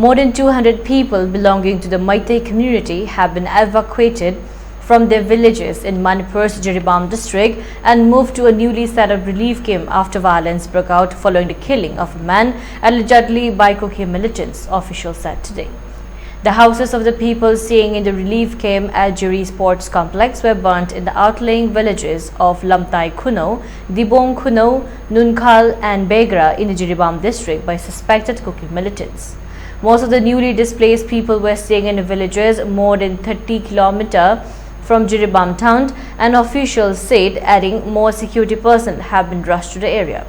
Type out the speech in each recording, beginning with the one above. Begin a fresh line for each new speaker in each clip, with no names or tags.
More than 200 people belonging to the Meitei community have been evacuated from their villages in Manipur's Jiribam District and moved to a newly set up relief camp after violence broke out following the killing of a man allegedly by Kuki militants, officials said today. The houses of the people staying in the relief camp at Jiri Sports Complex were burnt in the outlying villages of Lamtai Kuno, Dibong Kuno, Nunkal and Begra in the Jiribam district by suspected Kuki militants. Most of the newly displaced people were staying in the villages more than 30 kilometers from Jiribam town, and officials said adding more security personnel have been rushed to the area.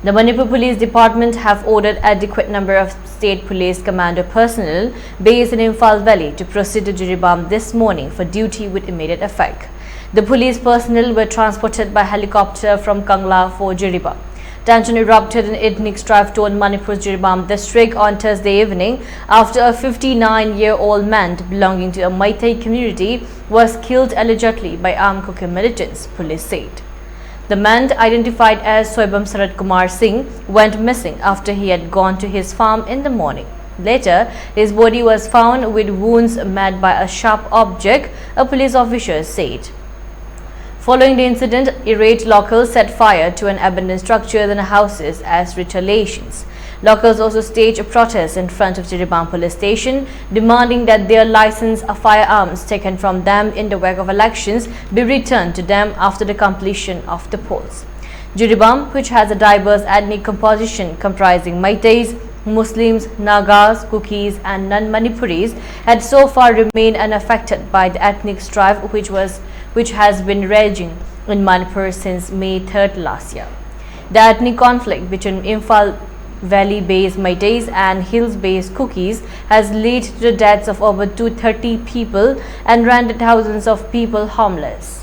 The Manipur Police Department have ordered adequate number of State Police Commando personnel based in Imphal Valley to proceed to Jiribam this morning for duty with immediate effect. The police personnel were transported by helicopter from Kangla for Jiribam. Tension erupted in ethnic strife-torn Manipur's Jiribam district on Thursday evening after a 59-year-old man belonging to a Meitei community was killed allegedly by armed Kuki militants, police said. The man, identified as Soibam Sarat Kumar Singh, went missing after he had gone to his farm in the morning. Later, his body was found with wounds made by a sharp object, a police officer said. Following the incident, irate locals set fire to an abandoned structure and houses as retaliations. Locals also staged a protest in front of Jiribam police station, demanding that their license of firearms taken from them in the wake of elections be returned to them after the completion of the polls. Jiribam, which has a diverse ethnic composition comprising Meiteis, Muslims, Nagas, Kukis and non-Manipuris, had so far remained unaffected by the ethnic strife which has been raging in Manipur since May 3rd last year. The ethnic conflict between Imphal Valley-based Meiteis and Hills-based Kukis has led to the deaths of over 230 people and rendered thousands of people homeless.